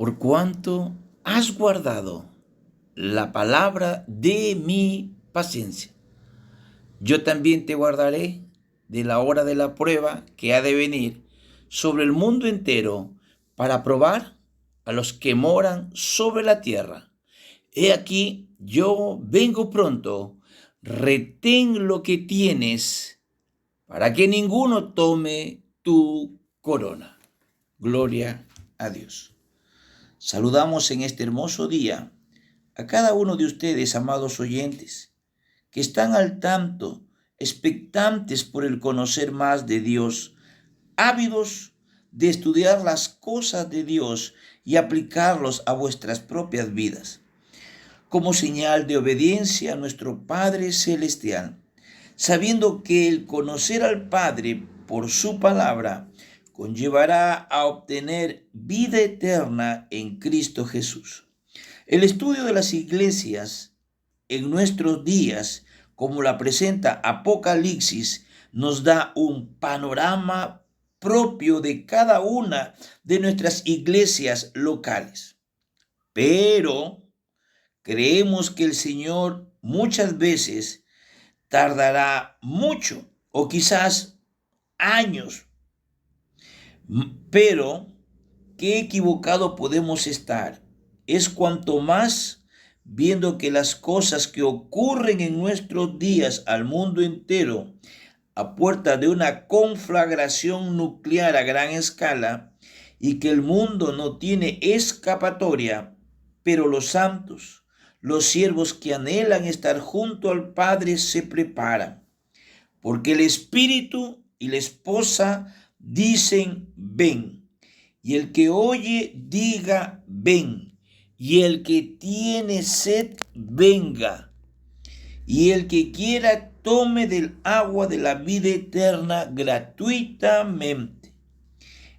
por cuanto has guardado la palabra de mi paciencia. Yo también te guardaré de la hora de la prueba que ha de venir sobre el mundo entero para probar a los que moran sobre la tierra. He aquí, yo vengo pronto, retén lo que tienes para que ninguno tome tu corona. Gloria a Dios. Saludamos en este hermoso día a cada uno de ustedes, amados oyentes, que están al tanto, expectantes por el conocer más de Dios, ávidos de estudiar las cosas de Dios y aplicarlos a vuestras propias vidas, como señal de obediencia a nuestro Padre Celestial, sabiendo que el conocer al Padre por su palabra conllevará a obtener vida eterna en Cristo Jesús. El estudio de las iglesias en nuestros días, como la presenta Apocalipsis, nos da un panorama propio de cada una de nuestras iglesias locales. Pero creemos que el Señor muchas veces tardará mucho o quizás años. Pero qué equivocado podemos estar. Es cuanto más viendo que las cosas que ocurren en nuestros días al mundo entero a puerta de una conflagración nuclear a gran escala y que el mundo no tiene escapatoria, pero los santos, los siervos que anhelan estar junto al Padre se preparan, porque el Espíritu y la esposa dicen ven, y el que oye diga ven, y el que tiene sed venga, y el que quiera tome del agua de la vida eterna gratuitamente.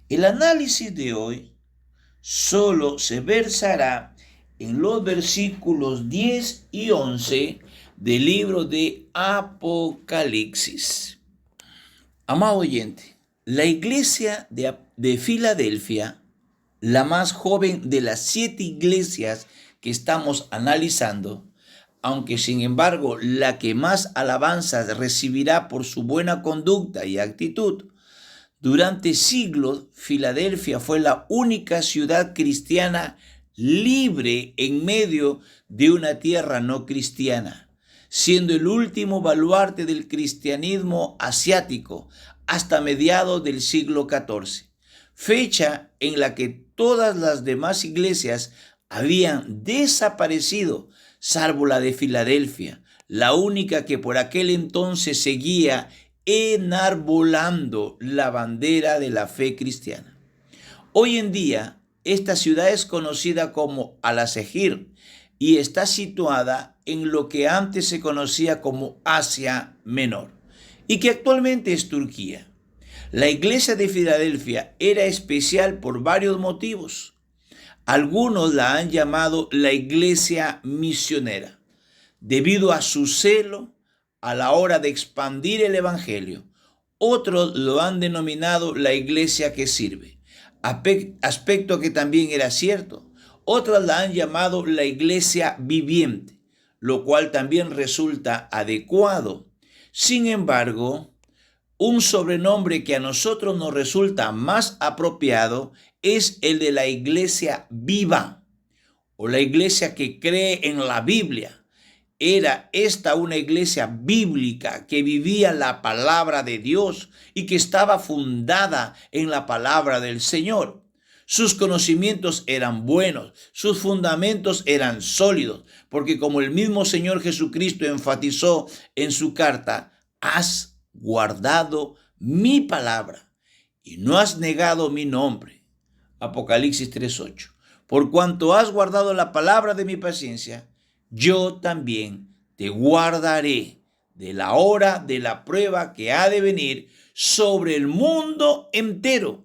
El análisis de hoy solo se versará en los versículos 10 y 11 del libro de Apocalipsis. Amado oyente, la iglesia de Filadelfia, la más joven de las 7 iglesias que estamos analizando, aunque sin embargo la que más alabanzas recibirá por su buena conducta y actitud, durante siglos Filadelfia fue la única ciudad cristiana libre en medio de una tierra no cristiana, siendo el último baluarte del cristianismo asiático hasta mediados del siglo XIV, fecha en la que todas las demás iglesias habían desaparecido, salvo la de Filadelfia, la única que por aquel entonces seguía enarbolando la bandera de la fe cristiana. Hoy en día, esta ciudad es conocida como Al-Azehir y está situada en lo que antes se conocía como Asia Menor y que actualmente es Turquía. La iglesia de Filadelfia era especial por varios motivos. Algunos la han llamado la iglesia misionera, debido a su celo a la hora de expandir el evangelio. Otros lo han denominado la iglesia que sirve, aspecto que también era cierto. Otros la han llamado la iglesia viviente, lo cual también resulta adecuado. Sin embargo, un sobrenombre que a nosotros nos resulta más apropiado es el de la iglesia viva o la iglesia que cree en la Biblia. Era esta una iglesia bíblica que vivía la palabra de Dios y que estaba fundada en la palabra del Señor. Sus conocimientos eran buenos, sus fundamentos eran sólidos, porque como el mismo Señor Jesucristo enfatizó en su carta, has guardado mi palabra y no has negado mi nombre. Apocalipsis 3:8. Por cuanto has guardado la palabra de mi paciencia, yo también te guardaré de la hora de la prueba que ha de venir sobre el mundo entero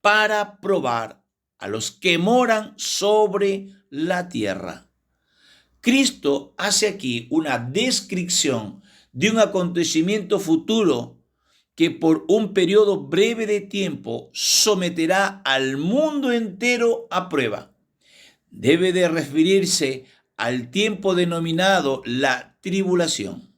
para probar a los que moran sobre la tierra. Cristo hace aquí una descripción de un acontecimiento futuro que por un periodo breve de tiempo someterá al mundo entero a prueba. debe de referirse al tiempo denominado la tribulación,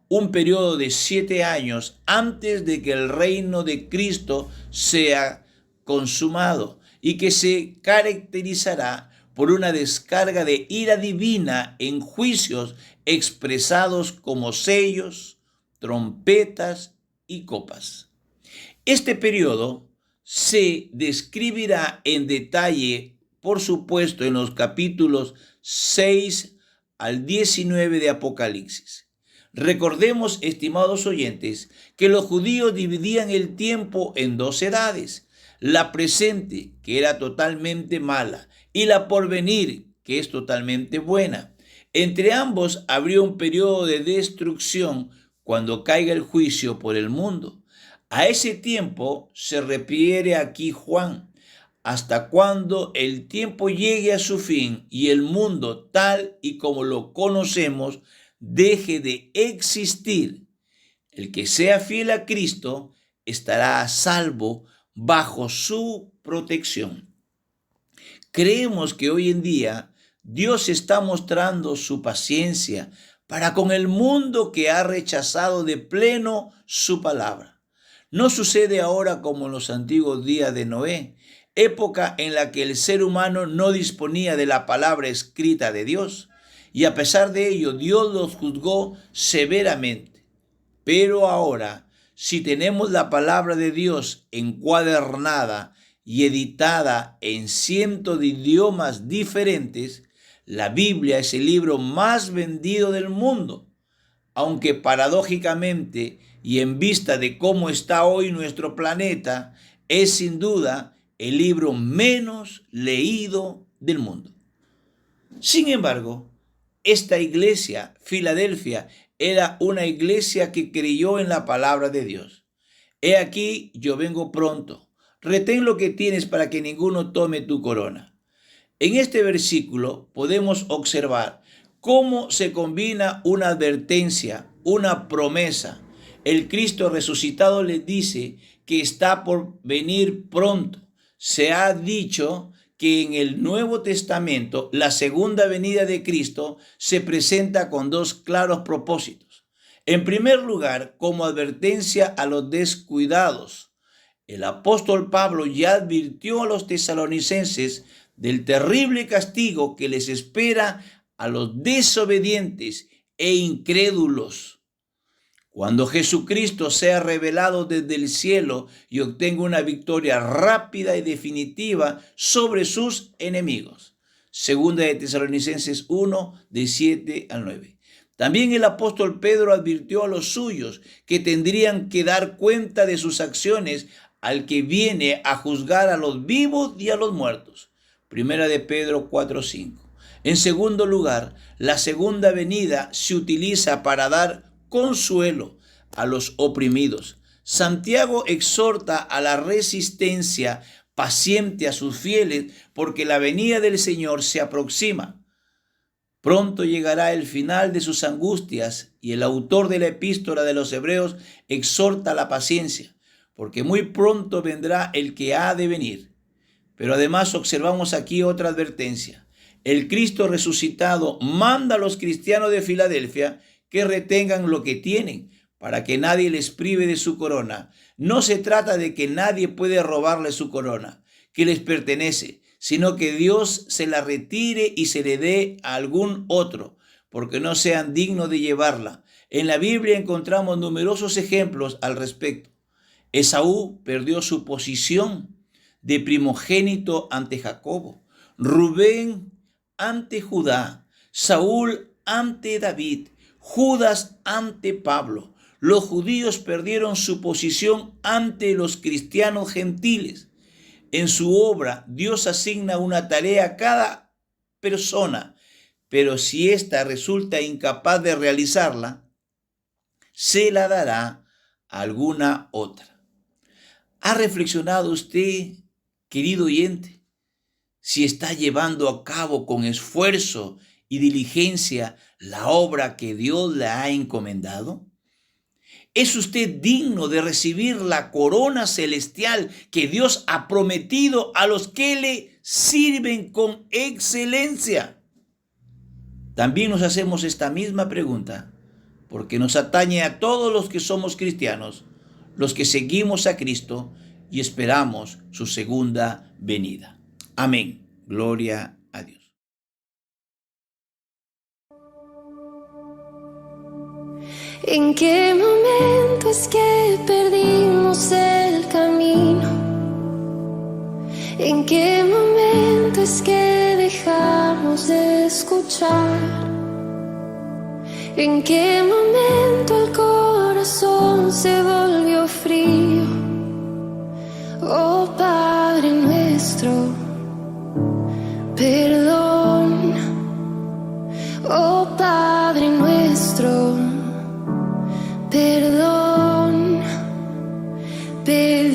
un periodo de 7 años antes de que el reino de Cristo sea consumado y que se caracterizará por una descarga de ira divina en juicios expresados como sellos, trompetas y copas. Este periodo se describirá en detalle, por supuesto, en los capítulos 6 al 19 de Apocalipsis. Recordemos, estimados oyentes, que los judíos dividían el tiempo en 2 edades: la presente, que era totalmente mala, y la porvenir, que es totalmente buena. Entre ambos habría un periodo de destrucción cuando caiga el juicio por el mundo. A ese tiempo se refiere aquí Juan, hasta cuando el tiempo llegue a su fin y el mundo tal y como lo conocemos deje de existir. El que sea fiel a Cristo estará a salvo bajo su protección. Creemos que hoy en día Dios está mostrando su paciencia para con el mundo que ha rechazado de pleno su palabra. No sucede ahora como en los antiguos días de Noé, época en la que el ser humano no disponía de la palabra escrita de Dios, y a pesar de ello Dios los juzgó severamente. Pero ahora, si tenemos la palabra de Dios encuadernada y editada en cientos de idiomas diferentes, la Biblia es el libro más vendido del mundo, aunque paradójicamente y en vista de cómo está hoy nuestro planeta, es sin duda el libro menos leído del mundo. Sin embargo, esta iglesia, Filadelfia, era una iglesia que creyó en la palabra de Dios. He aquí, yo vengo pronto. Retén lo que tienes para que ninguno tome tu corona. En este versículo podemos observar cómo se combina una advertencia, una promesa. El Cristo resucitado les dice que está por venir pronto. Se ha dicho que en el Nuevo Testamento la segunda venida de Cristo se presenta con 2 claros propósitos. En primer lugar, como advertencia a los descuidados. El apóstol Pablo ya advirtió a los tesalonicenses del terrible castigo que les espera a los desobedientes e incrédulos. Cuando Jesucristo sea revelado desde el cielo y obtenga una victoria rápida y definitiva sobre sus enemigos. Segunda de Tesalonicenses 1, de 7 al 9. También el apóstol Pedro advirtió a los suyos que tendrían que dar cuenta de sus acciones al que viene a juzgar a los vivos y a los muertos. Primera de Pedro 4:5. En segundo lugar, la segunda venida se utiliza para dar consuelo a los oprimidos. Santiago exhorta a la resistencia paciente a sus fieles porque la venida del Señor se aproxima. Pronto llegará el final de sus angustias y el autor de la epístola de los Hebreos exhorta a la paciencia, porque muy pronto vendrá el que ha de venir. Pero además observamos aquí otra advertencia. El Cristo resucitado manda a los cristianos de Filadelfia que retengan lo que tienen para que nadie les prive de su corona. No se trata de que nadie puede robarle su corona, que les pertenece, sino que Dios se la retire y se le dé a algún otro, porque no sean dignos de llevarla. En la Biblia encontramos numerosos ejemplos al respecto. Esaú perdió su posición de primogénito ante Jacobo, Rubén ante Judá, Saúl ante David, Judas ante Pablo. Los judíos perdieron su posición ante los cristianos gentiles. En su obra, Dios asigna una tarea a cada persona, pero si ésta resulta incapaz de realizarla, se la dará a alguna otra. ¿Ha reflexionado usted, querido oyente, si está llevando a cabo con esfuerzo y diligencia la obra que Dios le ha encomendado? ¿Es usted digno de recibir la corona celestial que Dios ha prometido a los que le sirven con excelencia? También nos hacemos esta misma pregunta, porque nos atañe a todos los que somos cristianos, los que seguimos a Cristo y esperamos su segunda venida. Amén. Gloria a Dios. ¿En qué momento es que perdimos el camino? ¿En qué momento es que dejamos de escuchar? ¿En qué momento el corazón se volvió frío? Oh Padre nuestro, perdón. Oh Padre nuestro, perdón, perdón.